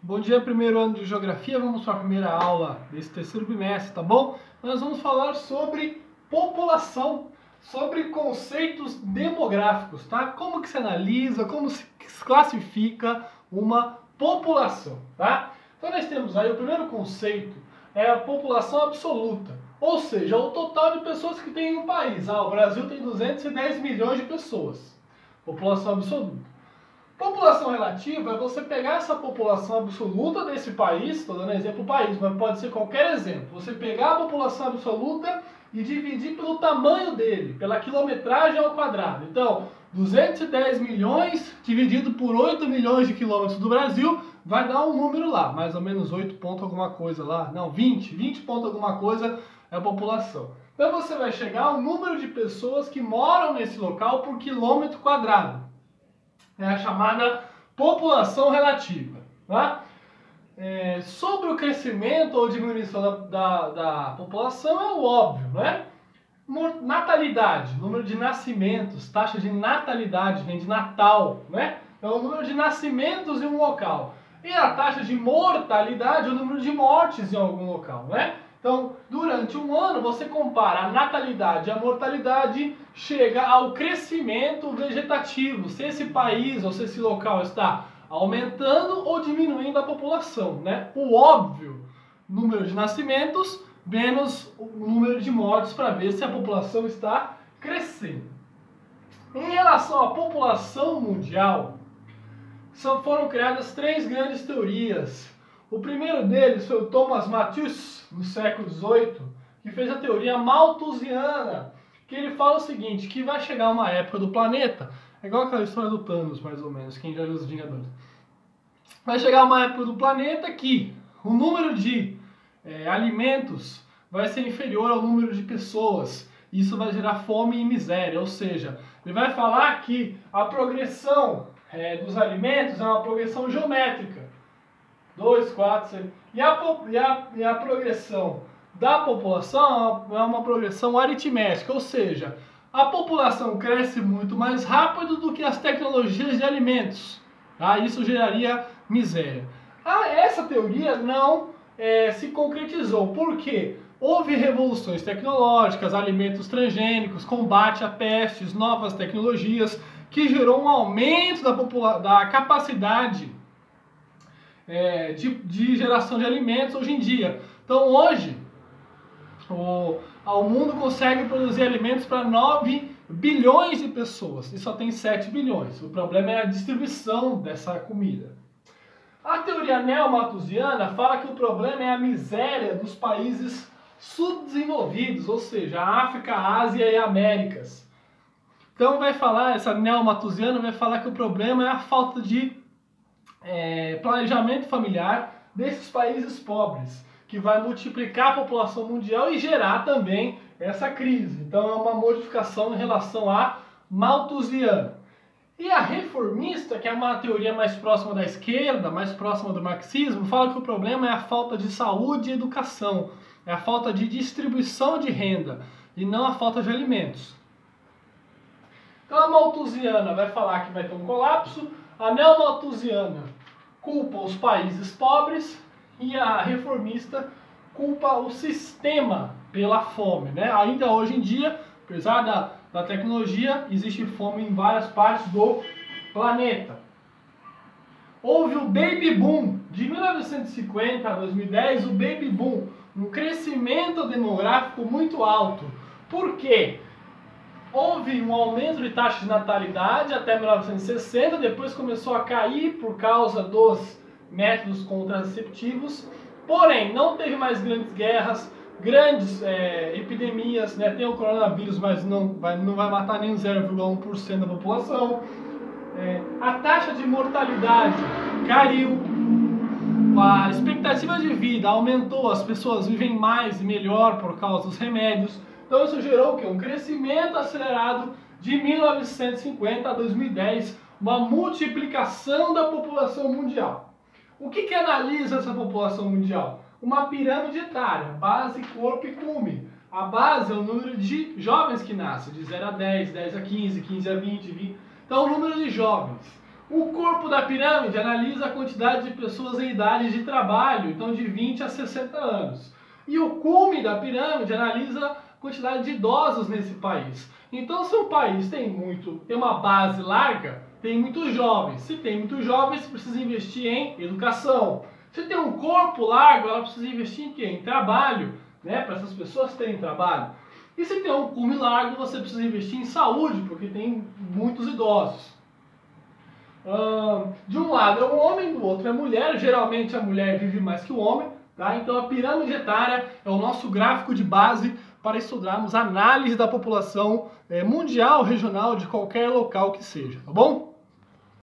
Bom dia, primeiro ano de Geografia. Vamos para a primeira aula desse terceiro bimestre, tá bom? Nós vamos falar sobre população, sobre conceitos demográficos, tá? Como que se analisa, como se classifica uma população, tá? Então nós temos aí o primeiro conceito, é a população absoluta, ou seja, o total de pessoas que tem em um país. O Brasil tem 210 milhões de pessoas, população absoluta. População relativa é você pegar essa população absoluta desse país, estou dando exemplo país, mas pode ser qualquer exemplo. Você pegar a população absoluta e dividir pelo tamanho dele, pela quilometragem ao quadrado. Então, 210 milhões dividido por 8 milhões de quilômetros do Brasil vai dar um número lá, mais ou menos 8 ponto alguma coisa lá. Não, 20 ponto alguma coisa é a população. Então você vai chegar ao número de pessoas que moram nesse local por quilômetro quadrado. É a chamada população relativa. Tá? Sobre o crescimento ou diminuição da população é o óbvio, né? Natalidade, número de nascimentos, taxa de natalidade vem de Natal, né? É o número de nascimentos em um local. E a taxa de mortalidade é o número de mortes em algum local, né? Então, durante um ano, você compara a natalidade e a mortalidade, chega ao crescimento vegetativo, se esse país ou se esse local está aumentando ou diminuindo a população, né? O óbvio, número de nascimentos menos o número de mortes para ver se a população está crescendo. Em relação à população mundial, foram criadas três grandes teorias. O primeiro deles foi o Thomas Malthus, no século XVIII, que fez a teoria malthusiana, que ele fala o seguinte, que vai chegar uma época do planeta, é igual aquela história do Thanos, mais ou menos, quem já viu os Vingadores. Vai chegar uma época do planeta que o número de alimentos vai ser inferior ao número de pessoas. Isso vai gerar fome e miséria, ou seja, ele vai falar que a progressão dos alimentos é uma progressão geométrica. 2, 4, 6. E a progressão da população é uma progressão aritmética, ou seja, a população cresce muito mais rápido do que as tecnologias de alimentos. Tá? Isso geraria miséria. Essa teoria não se concretizou. Por quê? Houve revoluções tecnológicas, alimentos transgênicos, combate a pestes, novas tecnologias, que gerou um aumento da capacidade de geração de alimentos hoje em dia. Então hoje o mundo consegue produzir alimentos para 9 bilhões de pessoas e só tem 7 bilhões. O problema é a distribuição dessa comida. A teoria neomalthusiana fala que o problema é a miséria dos países subdesenvolvidos, ou seja, a África, a Ásia e Américas. Então essa neomalthusiana vai falar que o problema é a falta de planejamento familiar desses países pobres, que vai multiplicar a população mundial e gerar também essa crise. Então é uma modificação em relação à malthusiana. E a reformista, que é uma teoria mais próxima da esquerda, mais próxima do marxismo, fala que o problema é a falta de saúde e educação, é a falta de distribuição de renda e não a falta de alimentos. Então a malthusiana vai falar que vai ter um colapso, a neomalthusiana culpa os países pobres e a reformista culpa o sistema pela fome, né? Ainda hoje em dia, apesar da tecnologia, existe fome em várias partes do planeta. Houve o Baby Boom, de 1950 a 2010, o Baby Boom, um crescimento demográfico muito alto. Por quê? Houve um aumento de taxa de natalidade até 1960, depois começou a cair por causa dos métodos contraceptivos, porém não teve mais grandes guerras, grandes epidemias, né? Tem o coronavírus, mas não vai matar nem 0,1% da população. A taxa de mortalidade caiu, a expectativa de vida aumentou, as pessoas vivem mais e melhor por causa dos remédios. Então isso gerou o quê? Um crescimento acelerado de 1950 a 2010, uma multiplicação da população mundial. O que analisa essa população mundial? Uma pirâmide etária, base, corpo e cume. A base é o número de jovens que nascem, de 0 a 10, 10 a 15, 15 a 20, 20. Então o número de jovens. O corpo da pirâmide analisa a quantidade de pessoas em idade de trabalho, então de 20 a 60 anos. E o cume da pirâmide analisa a quantidade de idosos nesse país. Então, se um país tem uma base larga, tem muitos jovens. Se tem muitos jovens, precisa investir em educação. Se tem um corpo largo, ela precisa investir em quê? Em trabalho, né? Para essas pessoas terem trabalho. E se tem um cume largo, você precisa investir em saúde, porque tem muitos idosos. De um lado é o homem, do outro é a mulher. Geralmente a mulher vive mais que o homem, tá? Então a pirâmide etária é o nosso gráfico de base para estudarmos a análise da população mundial, regional, de qualquer local que seja, tá bom?